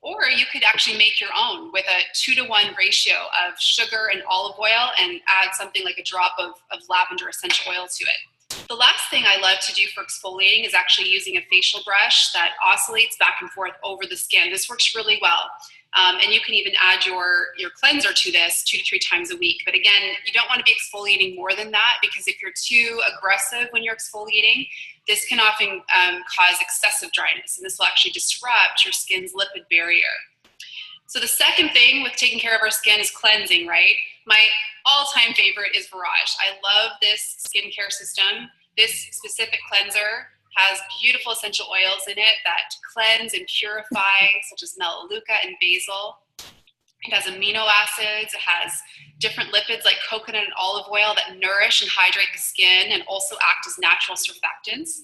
Or you could actually make your own with a 2-to-1 ratio of sugar and olive oil and add something like a drop of lavender essential oil to it. The last thing I love to do for exfoliating is actually using a facial brush that oscillates back and forth over the skin. This works really well. And you can even add your cleanser to this 2 to 3 times a week. But again, you don't want to be exfoliating more than that, because if you're too aggressive when you're exfoliating, this can often cause excessive dryness, and this will actually disrupt your skin's lipid barrier. So the second thing with taking care of our skin is cleansing, right? My all-time favorite is Virage. I love this skincare system. This specific cleanser has beautiful essential oils in it that cleanse and purify, such as melaleuca and basil. It has amino acids. It has different lipids like coconut and olive oil that nourish and hydrate the skin and also act as natural surfactants.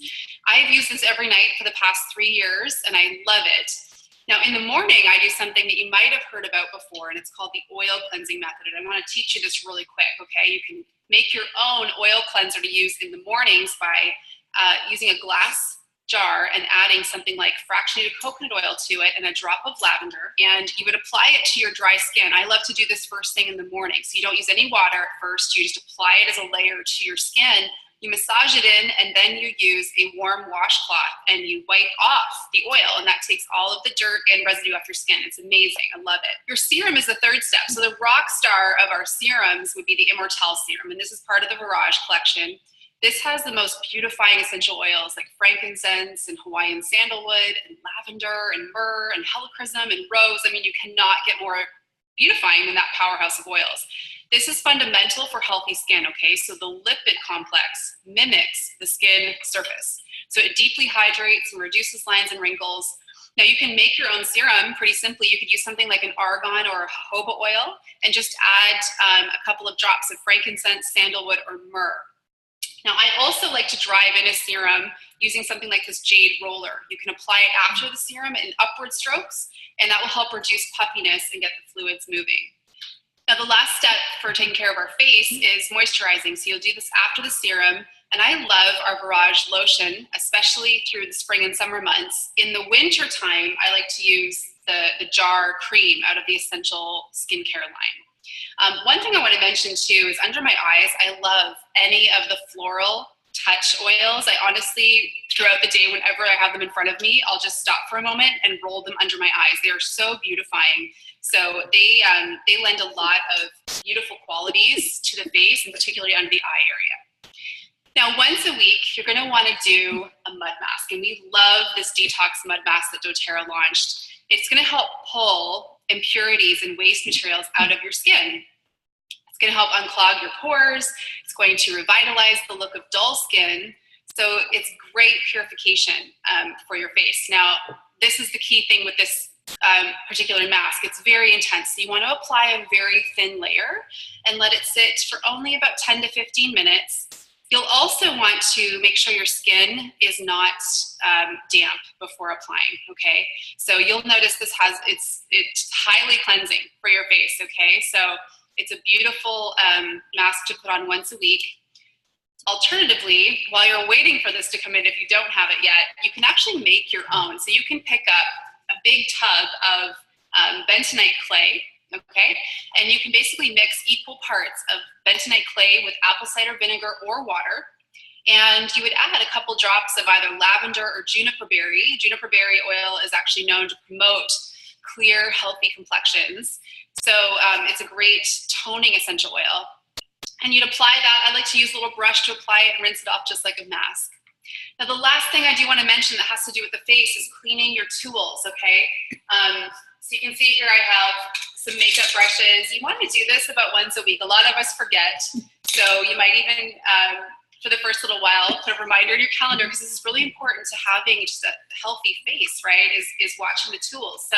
I've used this every night for the past 3 years, and I love it. Now, in the morning, I do something that you might have heard about before, and it's called the oil cleansing method. And I want to teach you this really quick, okay? You can make your own oil cleanser to use in the mornings by using a glass jar and adding something like fractionated coconut oil to it and a drop of lavender, and you would apply it to your dry skin. I love to do this first thing in the morning. So you don't use any water at first. You just apply it as a layer to your skin. You massage it in, and then you use a warm washcloth and you wipe off the oil, and that takes all of the dirt and residue off your skin. It's amazing. I love it. Your serum is the third step. So the rock star of our serums would be the Immortelle serum, and this is part of the Virage collection. This has the most beautifying essential oils like frankincense and Hawaiian sandalwood and lavender and myrrh and helichrysum and rose. I mean, you cannot get more beautifying than that powerhouse of oils. This is fundamental for healthy skin, okay? So the lipid complex mimics the skin surface. So it deeply hydrates and reduces lines and wrinkles. Now you can make your own serum pretty simply. You could use something like an argan or a jojoba oil and just add a couple of drops of frankincense, sandalwood, or myrrh. Now, I also like to drive in a serum using something like this jade roller. You can apply it after the serum in upward strokes, and that will help reduce puffiness and get the fluids moving. Now, the last step for taking care of our face is moisturizing. So you'll do this after the serum, and I love our Virage lotion, especially through the spring and summer months. In the winter time, I like to use the jar cream out of the Essential Skincare line. One thing I want to mention too is under my eyes, I love any of the floral touch oils. I honestly, throughout the day, whenever I have them in front of me, I'll just stop for a moment and roll them under my eyes. They are so beautifying. So they lend a lot of beautiful qualities to the face, and particularly under the eye area. Now, once a week, you're going to want to do a mud mask, and we love this detox mud mask that doTERRA launched. It's going to help pull impurities and waste materials out of your skin. It's going to help unclog your pores. It's going to revitalize the look of dull skin. So it's great purification for your face. Now, this is the key thing with this particular mask. It's very intense. So you want to apply a very thin layer and let it sit for only about 10 to 15 minutes. You'll also want to make sure your skin is not damp before applying, okay? So you'll notice this it's highly cleansing for your face, okay? So it's a beautiful mask to put on once a week. Alternatively, while you're waiting for this to come in, if you don't have it yet, you can actually make your own. So you can pick up a big tub of bentonite clay, okay? And you can basically mix equal parts of bentonite clay with apple cider vinegar or water. And you would add a couple drops of either lavender or juniper berry. Juniper berry oil is actually known to promote clear, healthy complexions. So it's a great toning essential oil. And you'd apply that. I like to use a little brush to apply it and rinse it off just like a mask. Now, the last thing I do want to mention that has to do with the face is cleaning your tools, okay? So you can see here I have some makeup brushes. You want to do this about once a week. A lot of us forget. So you might even, for the first little while, put a reminder in your calendar, because this is really important to having just a healthy face, right, is watching the tools. So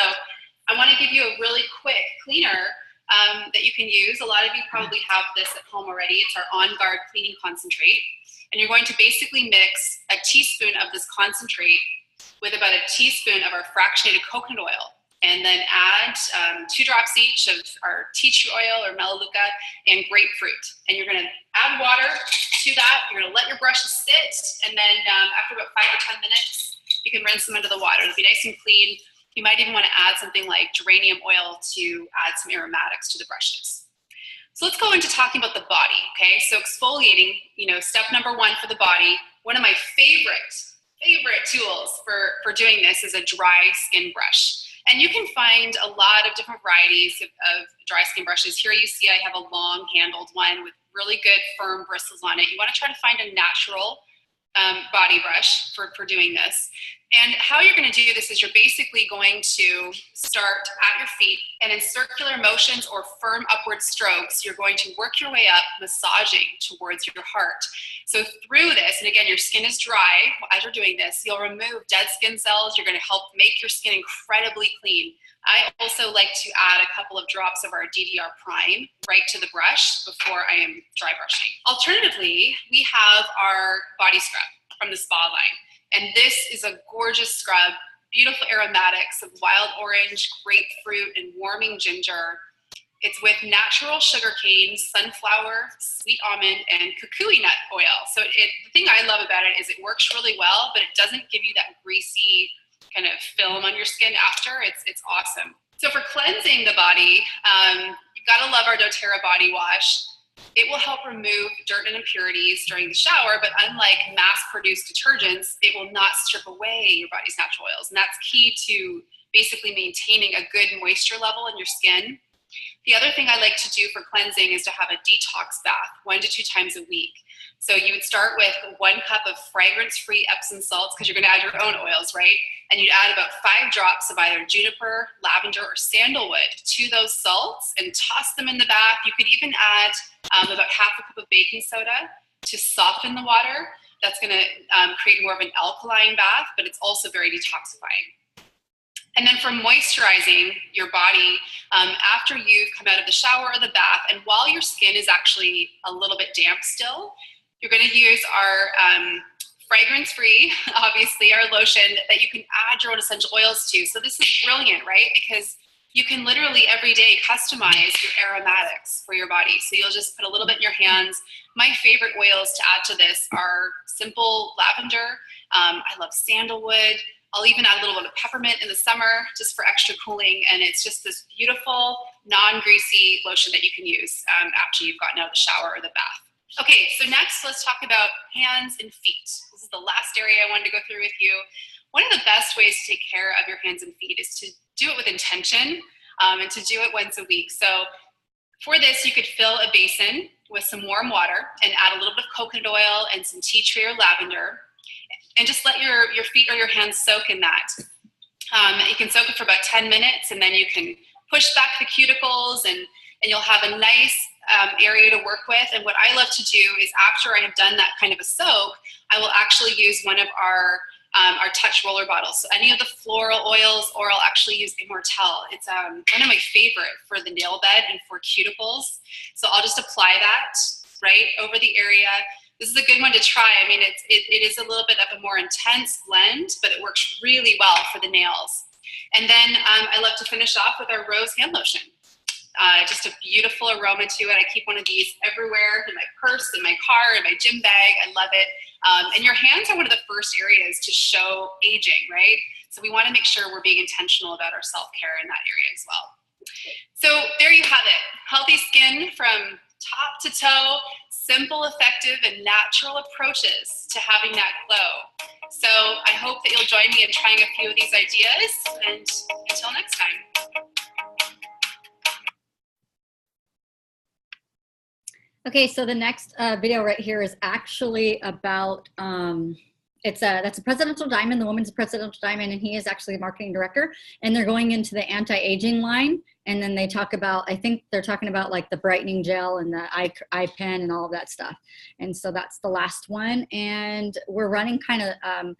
I want to give you a really quick cleaner that you can use. A lot of you probably have this at home already. It's our On Guard Cleaning Concentrate. And you're going to basically mix a teaspoon of this concentrate with about a teaspoon of our fractionated coconut oil. And then add 2 drops each of our tea tree oil or melaleuca and grapefruit. And you're going to add water to that. You're going to let your brushes sit. And then after about 5 or 10 minutes, you can rinse them under the water. It'll be nice and clean. You might even want to add something like geranium oil to add some aromatics to the brushes. So let's go into talking about the body, okay? So exfoliating, step number 1 for the body. One of my favorite tools for doing this is a dry skin brush. And you can find a lot of different varieties of dry skin brushes. Here you see I have a long handled one with really good firm bristles on it. You want to try to find a natural body brush for doing this. And how you're going to do this is you're basically going to start at your feet, and in circular motions or firm upward strokes, you're going to work your way up, massaging towards your heart. So through this, and again, your skin is dry as you're doing this, you'll remove dead skin cells. You're going to help make your skin incredibly clean. I also like to add a couple of drops of our DDR Prime right to the brush before I am dry brushing. Alternatively, we have our body scrub from the Spa line. And this is a gorgeous scrub, beautiful aromatics of wild orange, grapefruit, and warming ginger. It's with natural sugarcane, sunflower, sweet almond, and kukui nut oil. So the thing I love about it is it works really well, but it doesn't give you that greasy kind of film on your skin after. It's awesome. So for cleansing the body, you've got to love our doTERRA body wash. It will help remove dirt and impurities during the shower, but unlike mass-produced detergents, it will not strip away your body's natural oils. And that's key to basically maintaining a good moisture level in your skin. The other thing I like to do for cleansing is to have a detox bath 1 to 2 times a week. So you would start with 1 cup of fragrance-free Epsom salts, because you're going to add your own oils, right? And you'd add about 5 drops of either juniper, lavender, or sandalwood to those salts and toss them in the bath. You could even add about half a cup of baking soda to soften the water. That's going to create more of an alkaline bath, but it's also very detoxifying. And then for moisturizing your body, after you've come out of the shower or the bath, and while your skin is actually a little bit damp still, you're going to use our fragrance-free, obviously, our lotion that you can add your own essential oils to. So this is brilliant, right? Because you can literally every day customize your aromatics for your body. So you'll just put a little bit in your hands. My favorite oils to add to this are simple lavender. I love sandalwood. I'll even add a little bit of peppermint in the summer just for extra cooling. And it's just this beautiful, non-greasy lotion that you can use after you've gotten out of the shower or the bath. Okay, so next let's talk about hands and feet. This is the last area I wanted to go through with you. One of the best ways to take care of your hands and feet is to do it with intention and to do it once a week. So for this, you could fill a basin with some warm water and add a little bit of coconut oil and some tea tree or lavender, and just let your feet or your hands soak in that. You can soak it for about 10 minutes, and then you can push back the cuticles and and you'll have a nice area to work with. And what I love to do is after I have done that kind of a soak, I will actually use one of our touch roller bottles. So any of the floral oils, or I'll actually use Immortelle. It's one of my favorite for the nail bed and for cuticles. So I'll just apply that right over the area. This is a good one to try. I mean, it is a little bit of a more intense blend, but it works really well for the nails. And then I love to finish off with our rose hand lotion. Just a beautiful aroma to it. I keep one of these everywhere, in my purse, in my car, in my gym bag. I love it. And your hands are one of the first areas to show aging, right? So we want to make sure we're being intentional about our self-care in that area as well. So there you have it. Healthy skin from top to toe, simple, effective, and natural approaches to having that glow. So I hope that you'll join me in trying a few of these ideas, and until next time. Okay, so the next video right here is actually about, that's a presidential diamond, the woman's presidential diamond, and he is actually a marketing director, and they're going into the anti-aging line, and then they talk about, I think they're talking about like the brightening gel and the eye pen and all of that stuff. And so that's the last one, and we're running kind of,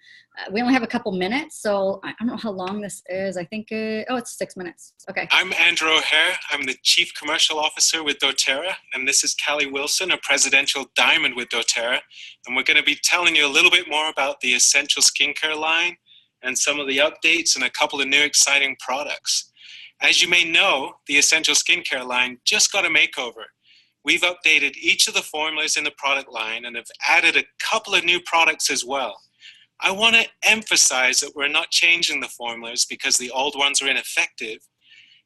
we only have a couple minutes, so I don't know how long this is. I think, oh, it's 6 minutes. Okay. I'm Andrew O'Hare. I'm the Chief Commercial Officer with doTERRA, and this is Callie Wilson, a Presidential Diamond with doTERRA. And we're going to be telling you a little bit more about the Essential Skincare line and some of the updates and a couple of new exciting products. As you may know, the Essential Skincare line just got a makeover. We've updated each of the formulas in the product line and have added a couple of new products as well. I want to emphasize that we're not changing the formulas because the old ones are ineffective.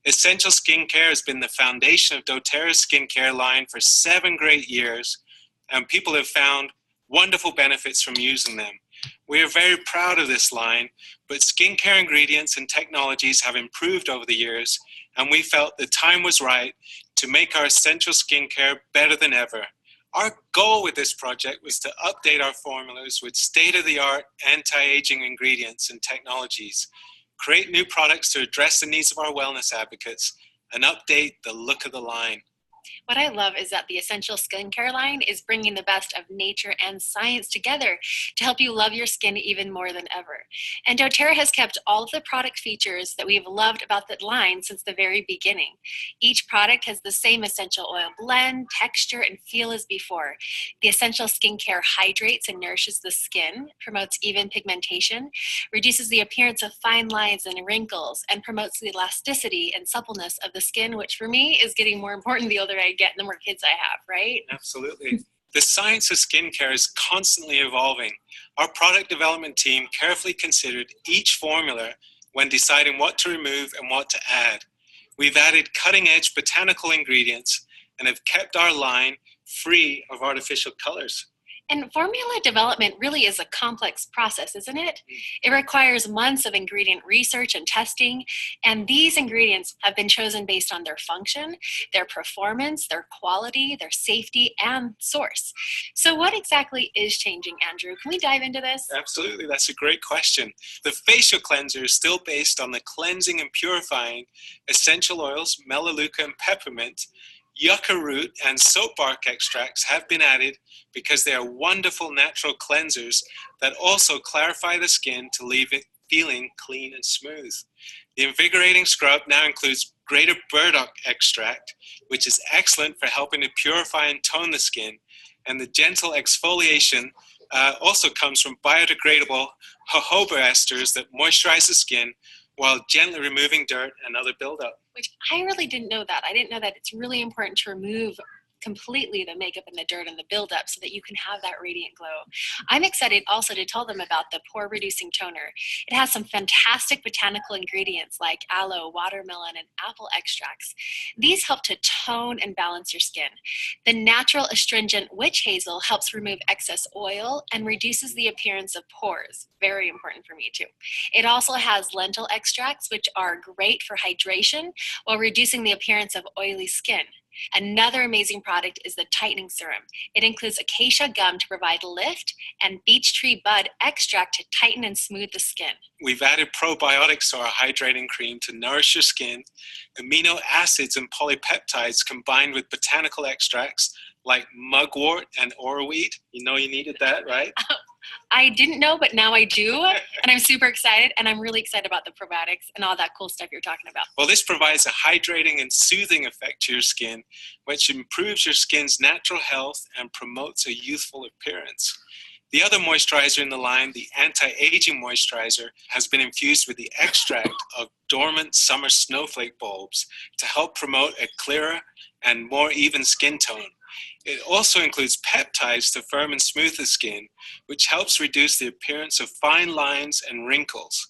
Essential Skincare has been the foundation of doTERRA's skincare line for 7 great years, and people have found wonderful benefits from using them. We are very proud of this line, but skincare ingredients and technologies have improved over the years, and we felt the time was right to make our essential skincare better than ever. Our goal with this project was to update our formulas with state-of-the-art anti-aging ingredients and technologies, create new products to address the needs of our wellness advocates, and update the look of the line. What I love is that the Essential Skincare line is bringing the best of nature and science together to help you love your skin even more than ever. And doTERRA has kept all of the product features that we've loved about the line since the very beginning. Each product has the same essential oil blend, texture, and feel as before. The Essential Skincare hydrates and nourishes the skin, promotes even pigmentation, reduces the appearance of fine lines and wrinkles, and promotes the elasticity and suppleness of the skin, which for me is getting more important the older I get and the more kids I have, right? Absolutely. The science of skincare is constantly evolving. Our product development team carefully considered each formula when deciding what to remove and what to add. We've added cutting-edge botanical ingredients and have kept our line free of artificial colors. And formula development really is a complex process, isn't it? It requires months of ingredient research and testing, and these ingredients have been chosen based on their function, their performance, their quality, their safety, and source. So what exactly is changing, Andrew? Can we dive into this? Absolutely, that's a great question. The facial cleanser is still based on the cleansing and purifying essential oils, melaleuca and peppermint. Yucca root and soap bark extracts have been added because they are wonderful natural cleansers that also clarify the skin to leave it feeling clean and smooth. The invigorating scrub now includes greater burdock extract, which is excellent for helping to purify and tone the skin. And the gentle exfoliation also comes from biodegradable jojoba esters that moisturize the skin while gently removing dirt and other buildup. Which I really didn't know that. I didn't know that it's really important to remove completely the makeup and the dirt and the buildup so that you can have that radiant glow. I'm excited also to tell them about the pore reducing toner. It has some fantastic botanical ingredients like aloe, watermelon, and apple extracts. These help to tone and balance your skin. The natural astringent witch hazel helps remove excess oil and reduces the appearance of pores. Very important for me too. It also has lentil extracts, which are great for hydration while reducing the appearance of oily skin. Another amazing product is the tightening serum. It includes acacia gum to provide lift and beech tree bud extract to tighten and smooth the skin. We've added probiotics to our hydrating cream to nourish your skin. Amino acids and polypeptides combined with botanical extracts like mugwort and oreweed. You know you needed that, right? I didn't know, but now I do, and I'm super excited, and I'm really excited about the probiotics and all that cool stuff you're talking about. Well, this provides a hydrating and soothing effect to your skin, which improves your skin's natural health and promotes a youthful appearance. The other moisturizer in the line, the anti-aging moisturizer, has been infused with the extract of dormant summer snowflake bulbs to help promote a clearer and more even skin tone. It also includes peptides to firm and smooth the skin, which helps reduce the appearance of fine lines and wrinkles.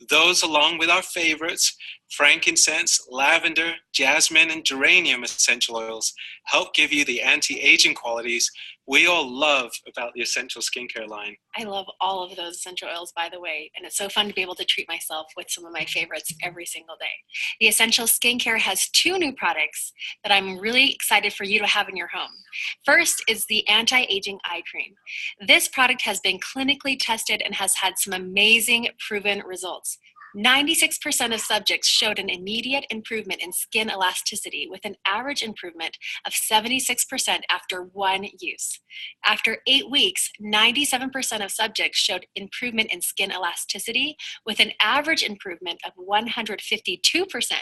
Those, along with our favorites, frankincense, lavender, jasmine, and geranium essential oils, help give you the anti-aging qualities we all love about the Essential Skincare line. I love all of those essential oils, by the way, and it's so fun to be able to treat myself with some of my favorites every single day. The Essential Skincare has 2 new products that I'm really excited for you to have in your home. First is the Anti-Aging Eye Cream. This product has been clinically tested and has had some amazing proven results. 96% of subjects showed an immediate improvement in skin elasticity with an average improvement of 76% after 1 use. After 8 weeks, 97% of subjects showed improvement in skin elasticity with an average improvement of 152%.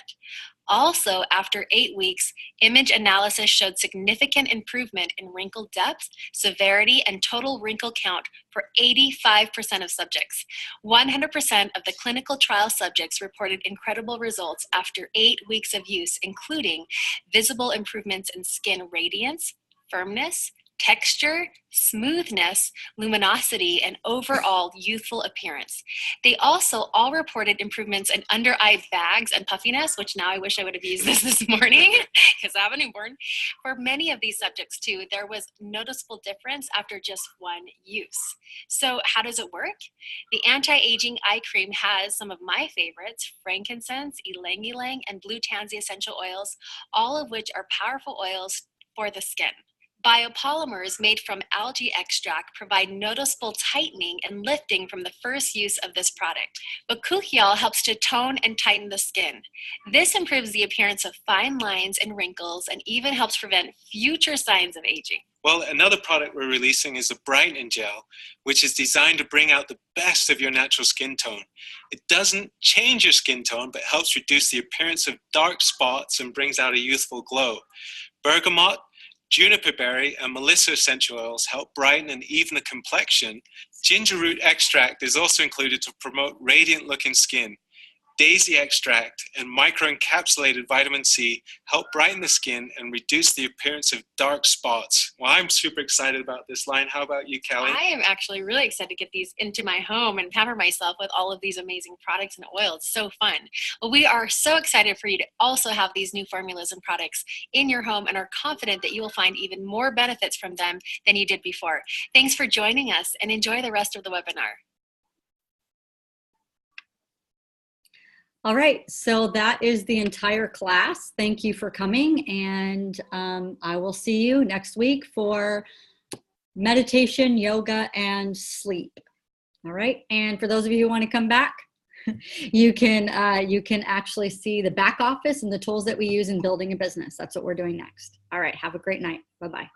Also, after 8 weeks, image analysis showed significant improvement in wrinkle depth, severity, and total wrinkle count for 85% of subjects. 100% of the clinical trial subjects reported incredible results after 8 weeks of use, including visible improvements in skin radiance, firmness, texture, smoothness, luminosity, and overall youthful appearance. They also all reported improvements in under eye bags and puffiness, which now I wish I would have used this morning because I have a newborn. For many of these subjects too, there was noticeable difference after just 1 use. So how does it work? The Anti-Aging Eye Cream has some of my favorites, frankincense, ylang ylang, and blue tansy essential oils, all of which are powerful oils for the skin. Biopolymers made from algae extract provide noticeable tightening and lifting from the first use of this product. Bakuchiol helps to tone and tighten the skin. This improves the appearance of fine lines and wrinkles and even helps prevent future signs of aging. Well, another product we're releasing is a brightening gel, which is designed to bring out the best of your natural skin tone. It doesn't change your skin tone, but helps reduce the appearance of dark spots and brings out a youthful glow. Bergamot, juniper berry, and melissa essential oils help brighten and even the complexion. Ginger root extract is also included to promote radiant-looking skin. Daisy extract and microencapsulated vitamin C help brighten the skin and reduce the appearance of dark spots. Well, I'm super excited about this line. How about you, Kelly? I am actually really excited to get these into my home and pamper myself with all of these amazing products and oils. It's so fun. Well, we are so excited for you to also have these new formulas and products in your home and are confident that you will find even more benefits from them than you did before. Thanks for joining us and enjoy the rest of the webinar. All right, so that is the entire class. Thank you for coming, and I will see you next week for meditation, yoga, and sleep. All right, and for those of you who want to come back, you can actually see the back office and the tools that we use in building a business. That's what we're doing next. All right, have a great night. Bye-bye.